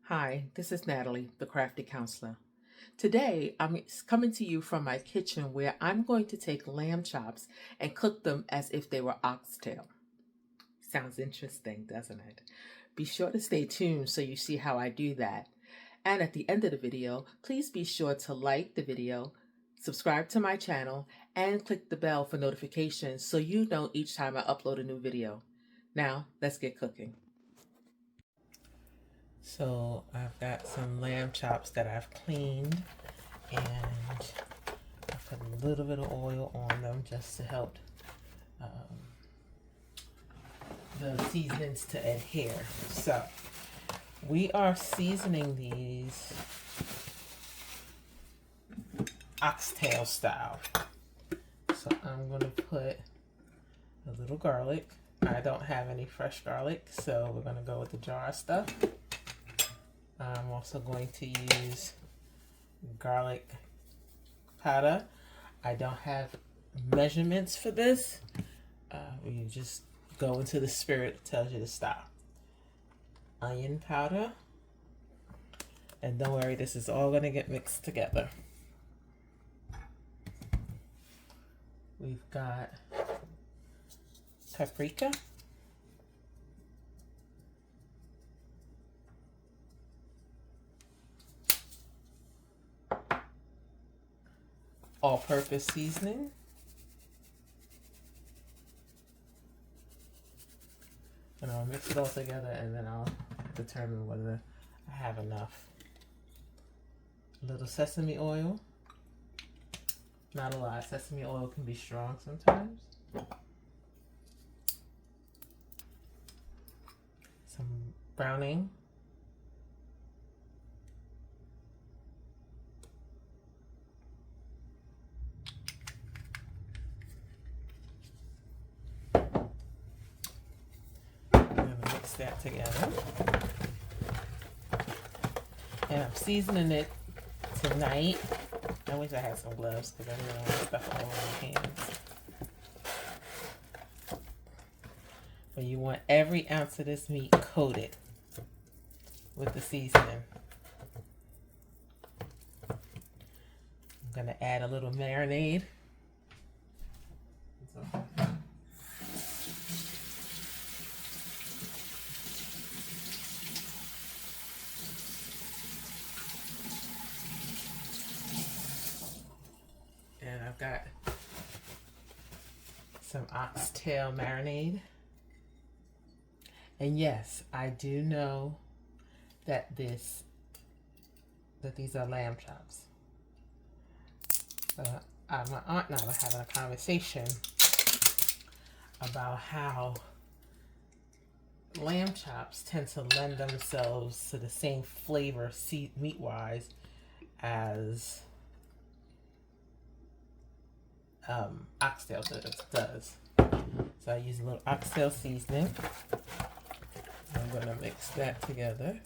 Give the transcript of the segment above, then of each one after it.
Hi, this is Natalie, the Crafty Counselor. Today, I'm coming to you from my kitchen where I'm going to take lamb chops and cook them as if they were oxtail. Sounds interesting, doesn't it? Be sure to stay tuned so you see how I do that. And at the end of the video, please be sure to like the video, subscribe to my channel, and click the bell for notifications so you know each time I upload a new video. Now, let's get cooking. So I've got some lamb chops that I've cleaned, and I put a little bit of oil on them just to help the seasonings to adhere. So we are seasoning these oxtail style. So I'm going to put a little garlic. I don't have any fresh garlic, so we're going to go with the jar stuff. I'm also going to use garlic powder. I don't have measurements for this. You just go into the spirit, it tells you to stop. Onion powder. And don't worry, this is all going to get mixed together. We've got paprika. All-purpose seasoning. And I'll mix it all together and then I'll determine whether I have enough. A little sesame oil. Not a lot. Sesame oil can be strong sometimes. Some browning. That together, and I'm seasoning it tonight. I wish I had some gloves because I really don't want stuff all over my hands. But you want every ounce of this meat coated with the seasoning. I'm gonna add a little marinade. And I've got some Oxtail Marinade. And yes, I do know that these are lamb chops. So my aunt and I were having a conversation about how lamb chops tend to lend themselves to the same flavor meat-wise as oxtail does. So I use a little oxtail seasoning. I'm going to mix that together.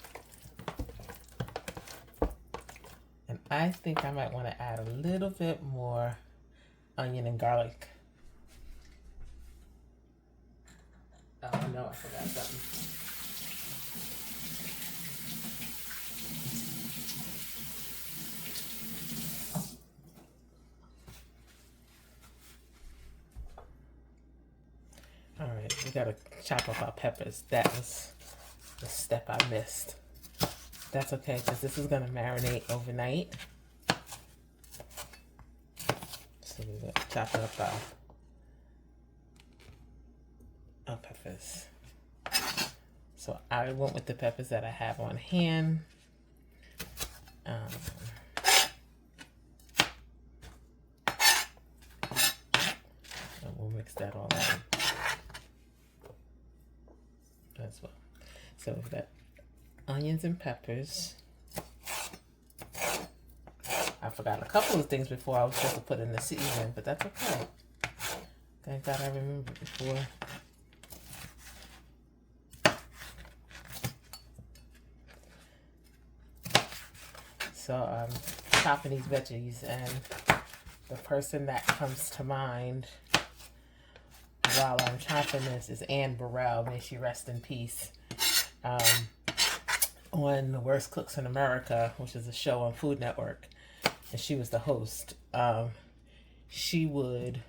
And I think I might want to add a little bit more onion and garlic. Oh no, I forgot something. Alright, we gotta chop up our peppers. That was the step I missed. That's okay, because this is gonna marinate overnight. So we're gonna chop up our peppers. So I went with the peppers that I have on hand. And we'll mix that all in as well. So we've got onions and peppers. I forgot a couple of things before I was supposed to put in the seasoning, but that's okay. Thank God I remembered before. So I'm chopping these veggies, and the person that comes to mind while I'm chopping this is Anne Burrell. May she rest in peace. On on The Worst Cooks in America, which is a show on Food Network, and she was the host. She would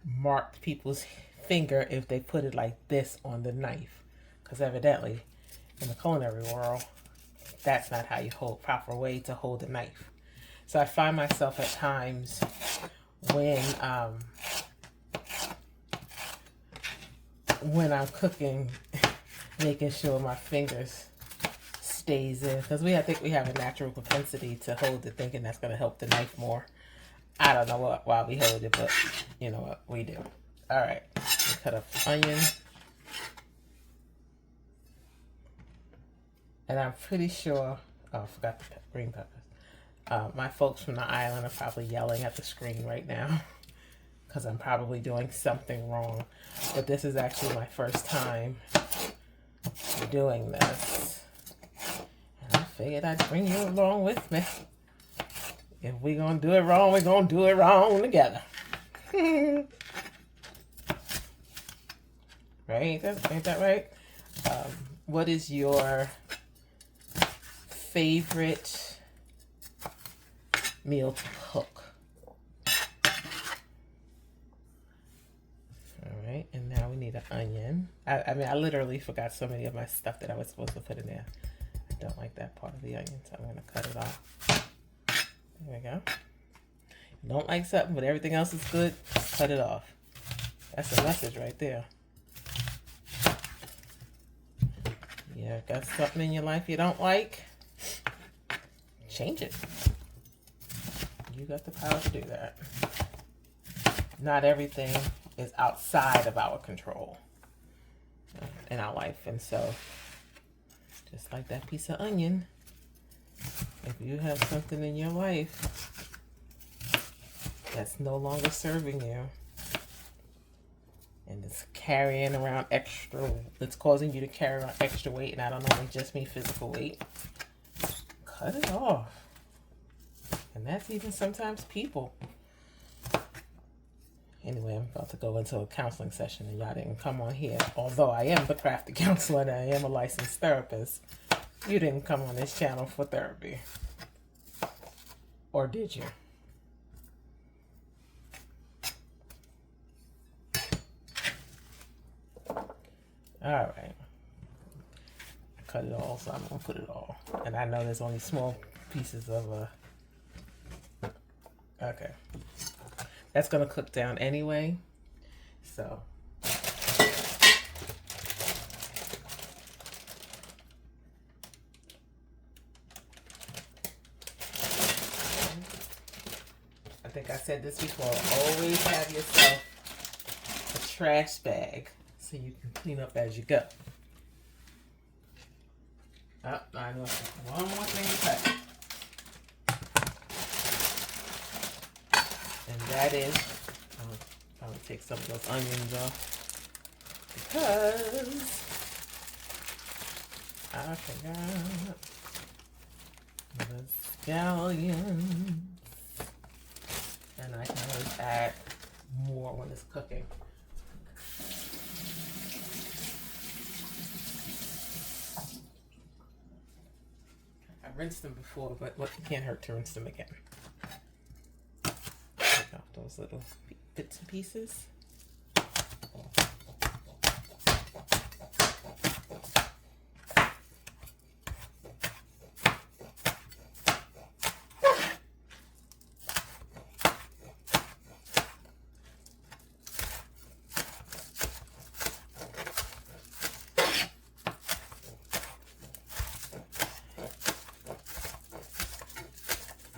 mark people's finger if they put it like this on the knife, because evidently in the culinary world that's not how you hold, proper way to hold a knife. So I find myself at times when I'm cooking making sure my fingers stays in, because I think we have a natural propensity to hold it thinking that's going to help the knife more. I don't know why we hold it, but you know what, we do. All right, cut up onion. And I'm pretty sure, oh, I forgot the green peppers. My folks from the island are probably yelling at the screen right now because I'm probably doing something wrong. But this is actually my first time doing this. And I figured I'd bring you along with me. If we're going to do it wrong, we're going to do it wrong together. Right? Ain't that right? What is your favorite meal to cook? All right, and now we need an onion. I mean, I literally forgot so many of my stuff that I was supposed to put in there. I don't like that part of the onion, so I'm going to cut it off. There we go. You don't like something, but everything else is good, cut it off. That's a message right there. Yeah, got something in your life you don't like? Change it. You got the power to do that. Not everything is outside of our control in our life. And so, just like that piece of onion, if you have something in your life that's no longer serving you, and it's carrying around extra, it's causing you to carry around extra weight, and I don't know, it just mean physical weight, cut it off. And that's even sometimes people. Anyway, I'm about to go into a counseling session, and y'all didn't come on here. Although I am the crafty counselor and I am a licensed therapist, you didn't come on this channel for therapy. Or did you? All right. I cut it all, so I'm going to put it all. And I know there's only small pieces of okay. That's going to cook down anyway. So. I think I said this before. Always have yourself a trash bag so you can clean up as you go. Oh, I know one more thing to cut. And that is, I'll probably take some of those onions off because I forgot the scallions. And I can always add more when it's cooking. I rinsed them before, but what can't hurt to rinse them again. Take off those little bits and pieces.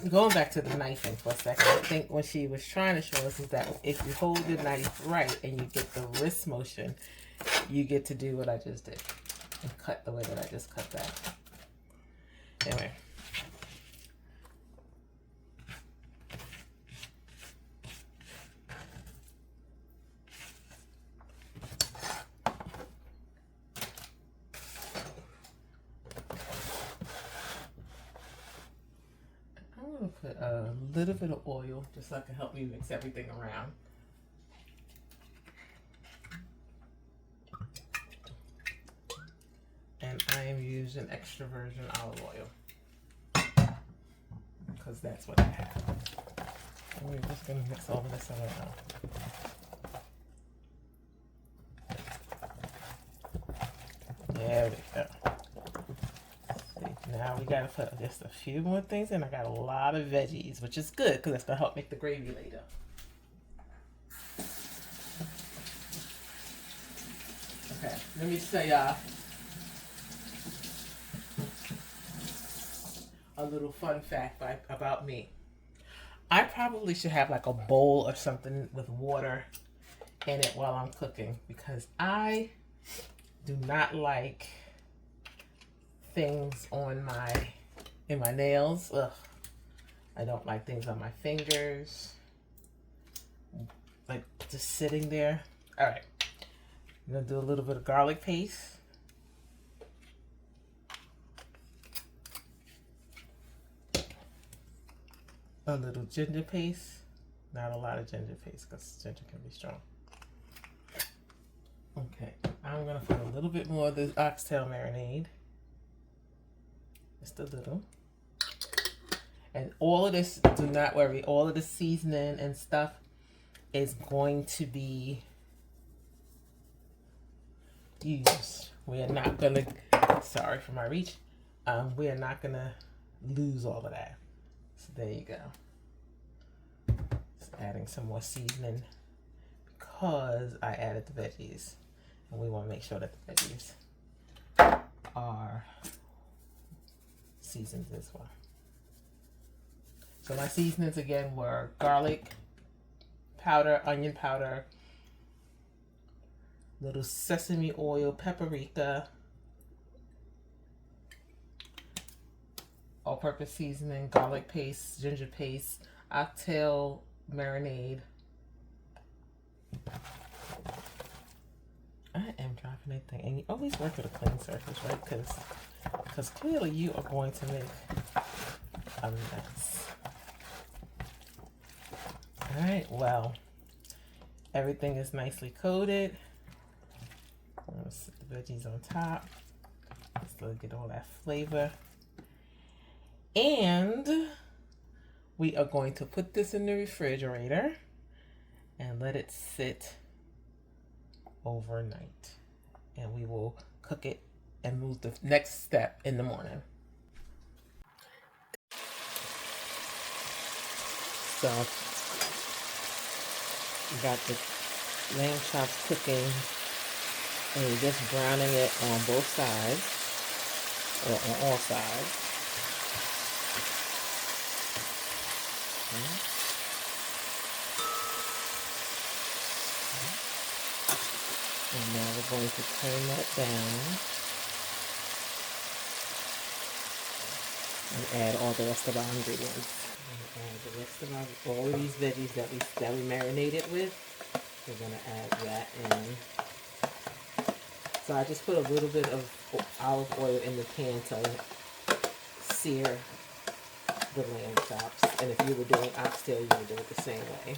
Going back to the knifing for a second, I think what she was trying to show us is that if you hold the knife right and you get the wrist motion, you get to do what I just did and cut the way that I just cut that. Anyway. Put a little bit of oil just so I can help me mix everything around. And and I am using extra virgin olive oil because that's what I have. And we're just going to mix all of this around. There we go. See, now we gotta put just a few more things in. I got a lot of veggies, which is good because that's gonna help make the gravy later. Okay, let me say a little fun fact about me. I probably should have like a bowl or something with water in it while I'm cooking because I do not like things on in my nails. Ugh. I don't like things on my fingers. Like just sitting there. All right. I'm gonna do a little bit of garlic paste. A little ginger paste. Not a lot of ginger paste because ginger can be strong. Okay, I'm gonna put a little bit more of this oxtail marinade. Just a little. And all of this, do not worry, all of the seasoning and stuff is going to be used. We are not gonna, sorry for my reach, we are not gonna lose all of that. So there you go. Just adding some more seasoning because I added the veggies. And we want to make sure that the veggies are seasoned as well. So my seasonings again were garlic powder, onion powder, little sesame oil, paprika, all-purpose seasoning, garlic paste, ginger paste, oxtail marinade. I am dropping that thing, and you always work with a clean surface, right? Because clearly you are going to make a mess. All right, well, everything is nicely coated. I'm gonna set the veggies on top. Just to get all that flavor. And we are going to put this in the refrigerator and let it sit overnight, and we will cook it and move the next step in the morning. So we got the lamb chops cooking, and we're just browning it on both sides, or on all sides. Okay. And now we're going to turn that down and add all the rest of our ingredients. And add the rest of all of these veggies that we marinated with. We're going to add that in. So I just put a little bit of olive oil in the pan to sear the lamb chops. And if you were doing oxtail, you would do it the same way.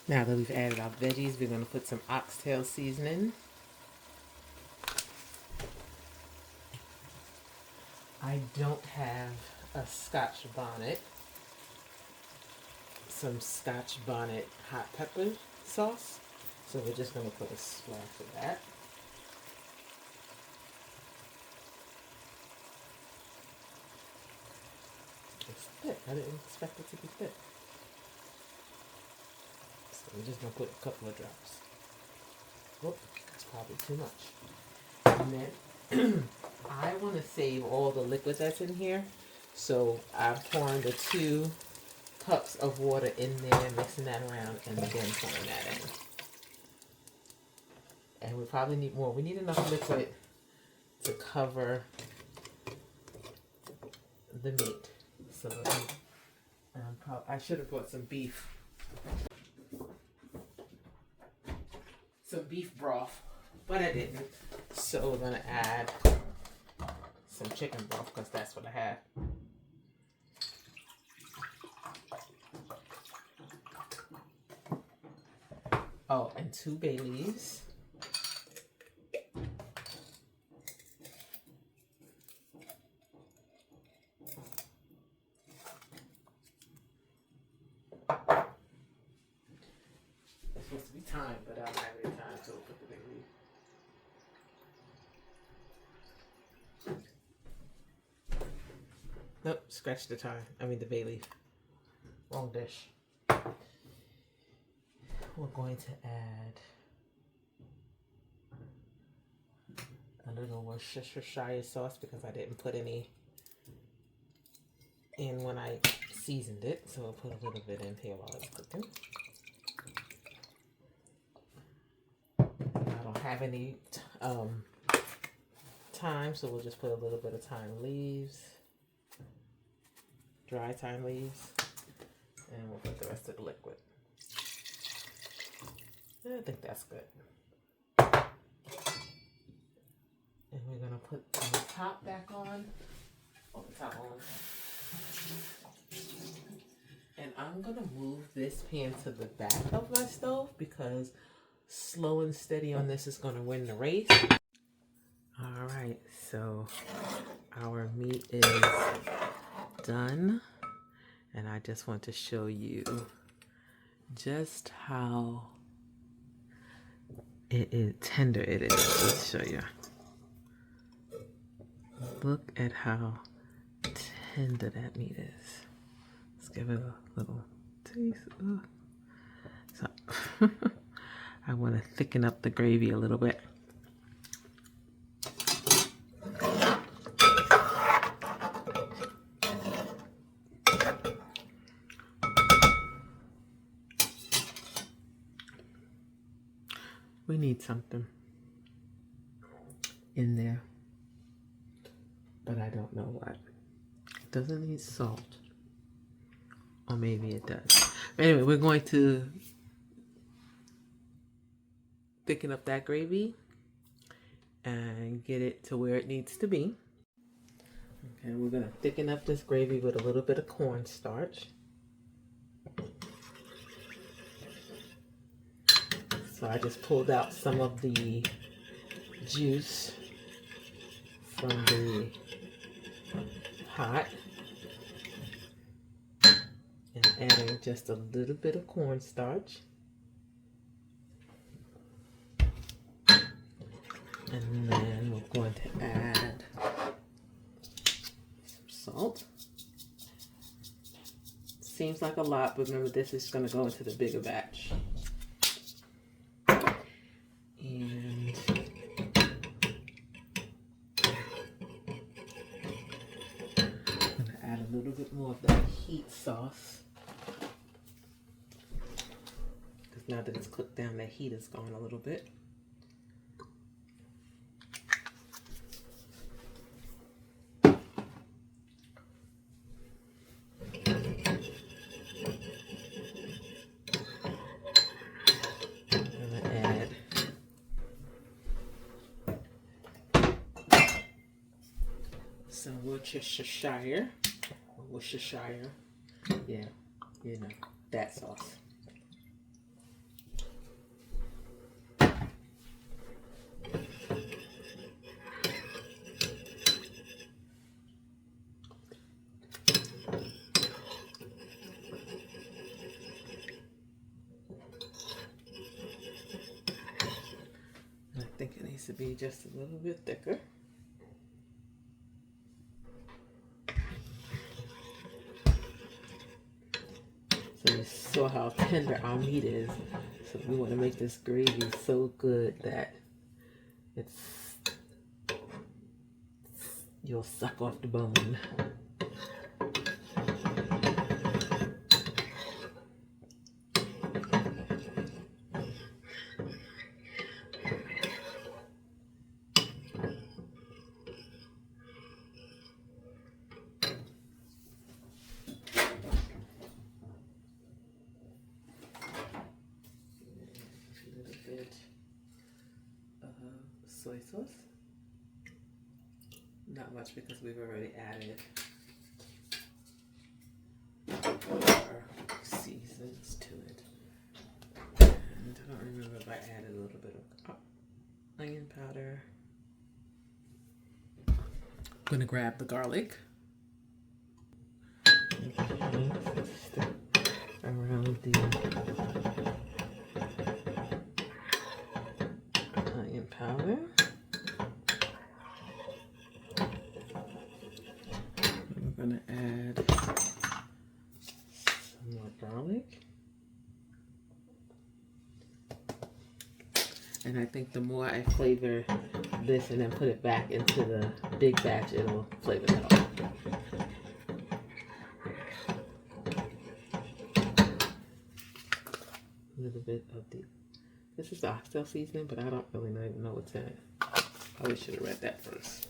Now that we've added our veggies, we're going to put some oxtail seasoning. I don't have a Scotch bonnet. Some Scotch bonnet hot pepper sauce. So we're just going to put a splash of that. It's thick. I didn't expect it to be thick. We're just going to put a couple of drops. Whoop, that's probably too much. And then I want to save all the liquid that's in here. So I'm pouring the 2 cups of water in there, mixing that around, and then pouring that in. And we probably need more. We need enough liquid to cover the meat. So I should have brought some beef. Some beef broth, but I didn't. So we're gonna add some chicken broth because that's what I have. Oh, and 2 bay leaves. It's supposed to be thyme, but I don't have any time, so we'll put the bay leaf. Nope, scratch the thyme. I mean the bay leaf. Wrong dish. We're going to add a little Worcestershire sauce because I didn't put any in when I seasoned it. So we'll put a little bit in here while it's cooking. I don't have any thyme, so we'll just put a little bit of thyme leaves, dry thyme leaves, and we'll put the rest of the liquid. I think that's good. And we're gonna put the top back on. Oh, the top on. And I'm gonna move this pan to the back of my stove because slow and steady on this is gonna win the race. All right, so our meat is done. And I just want to show you just how tender it is. Let's show you. Look at how tender that meat is. Let's give it a little taste. So I want to thicken up the gravy a little bit. We need something in there, but I don't know what. It doesn't need salt, or maybe it does. But anyway, we're going to thicken up that gravy and get it to where it needs to be. Okay, we're gonna thicken up this gravy with a little bit of cornstarch. So I just pulled out some of the juice from the pot and adding just a little bit of cornstarch. And then we're going to add some salt. Seems like a lot, but remember this is going to go into the bigger batch. And I'm going to add a little bit more of that heat sauce. Because now that it's cooked down, that heat is gone a little bit. Some Worcestershire, yeah, you know, that sauce. I think it needs to be just a little bit thicker. So you saw how tender our meat is. So we want to make this gravy so good that you'll suck off the bone. soy sauce. Not much because we've already added our seasons to it. And I don't remember if I added a little bit of onion powder. I'm going to grab the garlic. Around the onion powder. I'm going to add some more garlic. And I think the more I flavor this and then put it back into the big batch, it'll flavor it all. A little bit of this is the Oxtail Seasoning, but I don't really know what's in it. Probably should have read that first.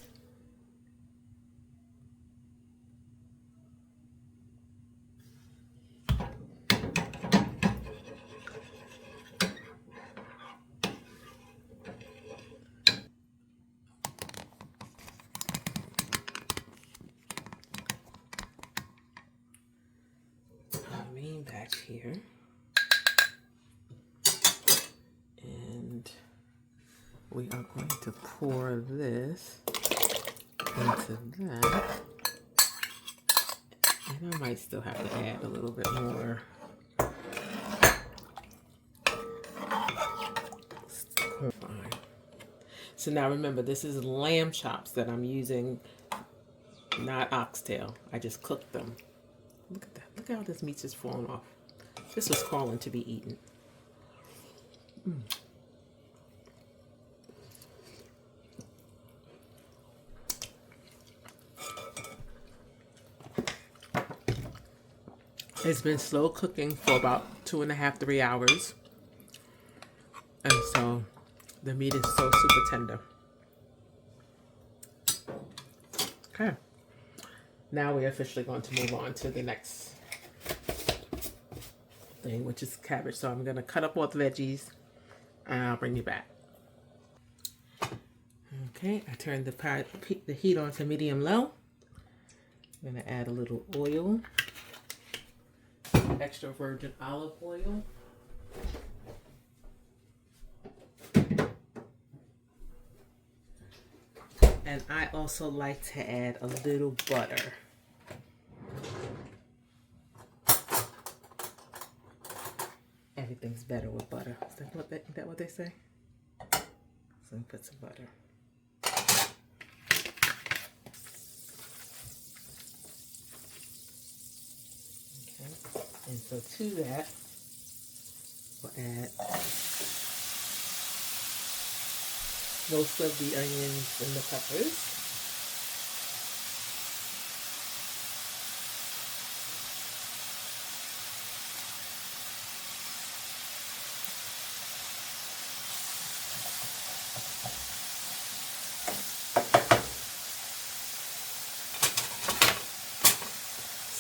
Our main batch here. We are going to pour this into that. And I might still have to add a little bit more. Fine. So now remember, this is lamb chops that I'm using, not oxtail. I just cooked them. Look at that. Look how this meat's just falling off. This was calling to be eaten. It's been slow cooking for about 2.5 to 3 hours. And so the meat is so super tender. Okay. Now we're officially going to move on to the next thing, which is cabbage. So I'm going to cut up all the veggies and I'll bring you back. Okay, I turned the heat on to medium low. I'm going to add a little oil. Extra virgin olive oil. And I also like to add a little butter. Everything's better with butter. Is that what they say? So let me put some butter. And so to that, we'll add most of the onions and the peppers.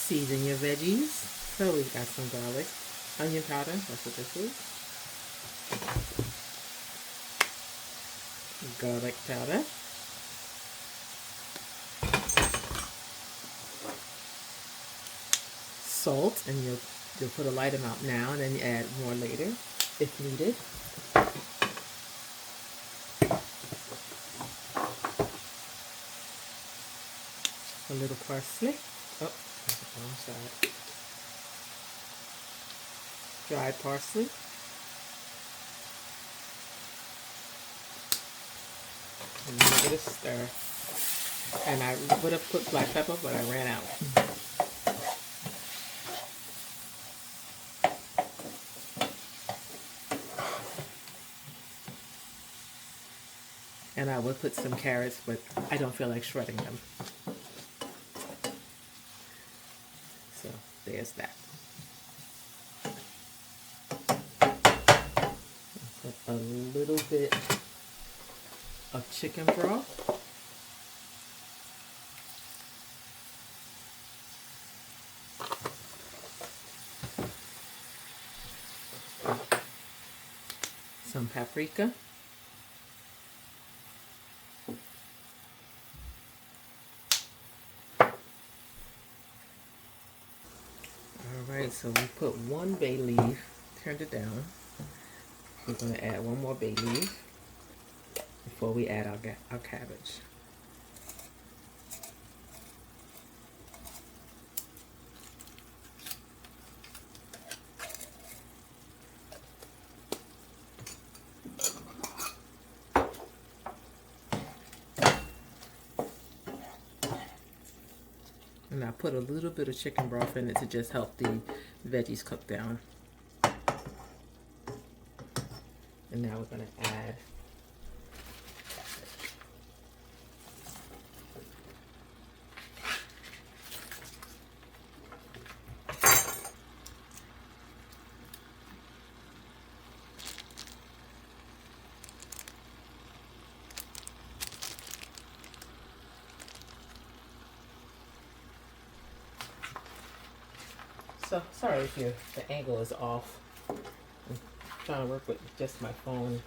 Season your veggies. So we've got some garlic, onion powder, that's what this is. Garlic powder. Salt, and you'll put a light amount now, and then you add more later if needed. A little parsley. Oh, wrong side. Dried parsley. And give it a stir. And I would have put black pepper, but I ran out. And I would put some carrots, but I don't feel like shredding them. So there's that. A little bit of chicken broth. Some paprika. Alright, so we put one bay leaf, turned it down. We're going to add one more bay leaf before we add our cabbage. And I put a little bit of chicken broth in it to just help the veggies cook down. And now we're going to add so sorry if the angle is off. I'm trying to work with just my phone,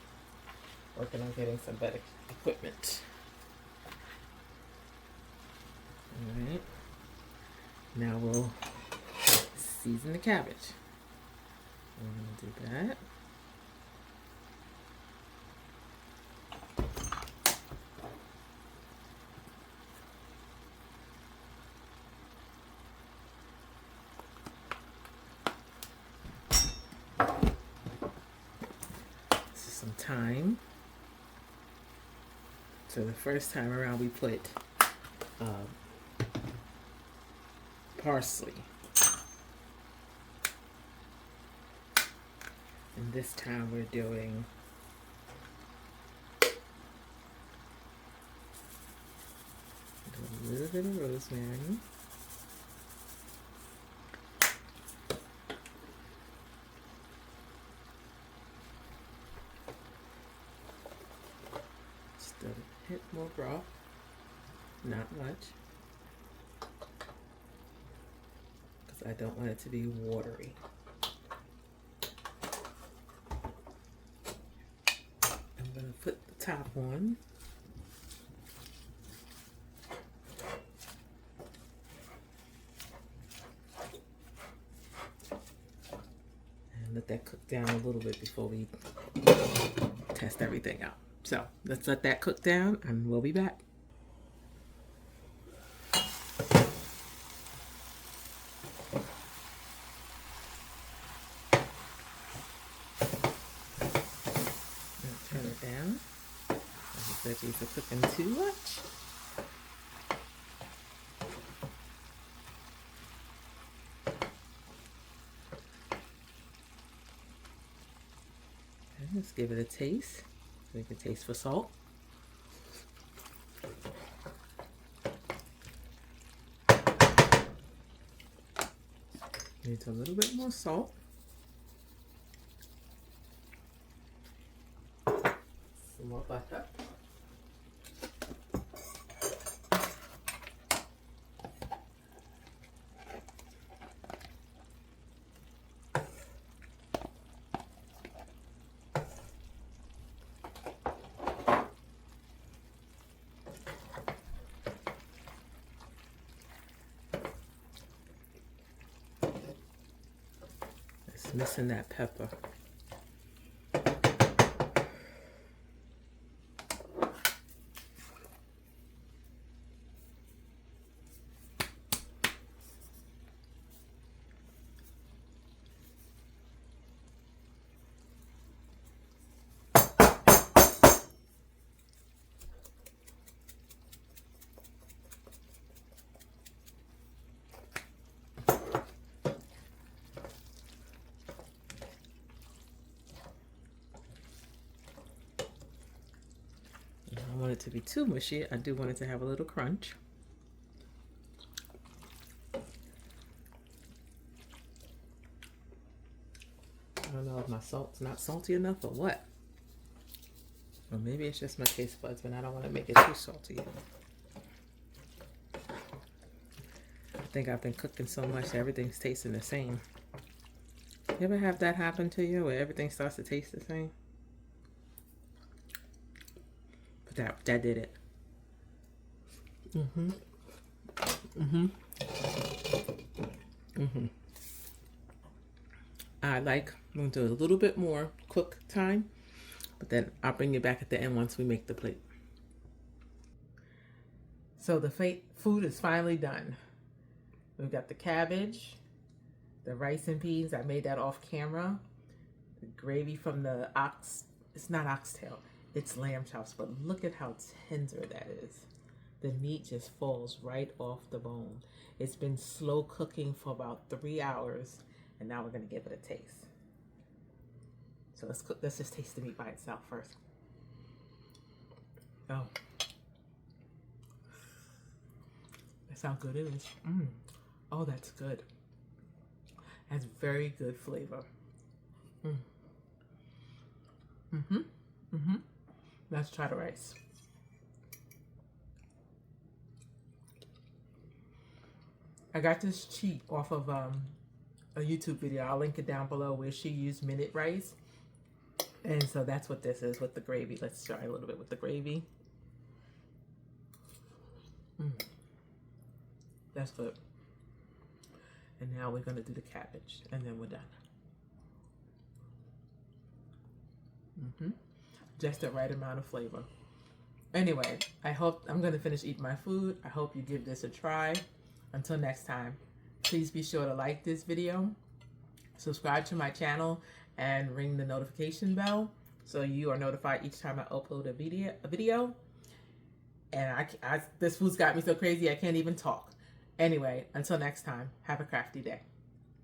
working on getting some better equipment. Alright, now we'll season the cabbage. We're going to do that. Some thyme. So the first time around we put parsley, and this time we're doing a little bit of rosemary. A bit more broth, not much, because I don't want it to be watery. I'm going to put the top on. And let that cook down a little bit before we test everything out. So let's let that cook down and we'll be back. Turn it down. The veggies are cooking too much. And let's give it a taste. So you can taste for salt. Needs a little bit more salt. Some more butter. It's missing that pepper. I don't want it to be too mushy. I do want it to have a little crunch. I don't know if my salt's not salty enough or what. Or maybe it's just my taste buds, but I don't want to make it too salty. I think I've been cooking so much that everything's tasting the same. You ever have that happen to you where everything starts to taste the same? But that did it. I'm going to do a little bit more cook time, but then I'll bring you back at the end once we make the plate. So the food is finally done. We've got the cabbage, the rice and peas. I made that off camera. The gravy from the it's not oxtail, it's lamb chops, but look at how tender that is. The meat just falls right off the bone. It's been slow cooking for about 3 hours, and now we're gonna give it a taste. So let's just taste the meat by itself first. Oh. That's how good it is. Oh, that's good. Has very good flavor. Let's try the rice. I got this cheat off of a YouTube video. I'll link it down below where she used minute rice. And so that's what this is with the gravy. Let's try a little bit with the gravy. That's good. And now we're going to do the cabbage, and then we're done. Just the right amount of flavor. Anyway, I'm going to finish eating my food. I hope you give this a try. Until next time, please be sure to like this video, subscribe to my channel, and ring the notification bell so you are notified each time I upload a video. And this food's got me so crazy I can't even talk. Anyway, until next time, have a crafty day.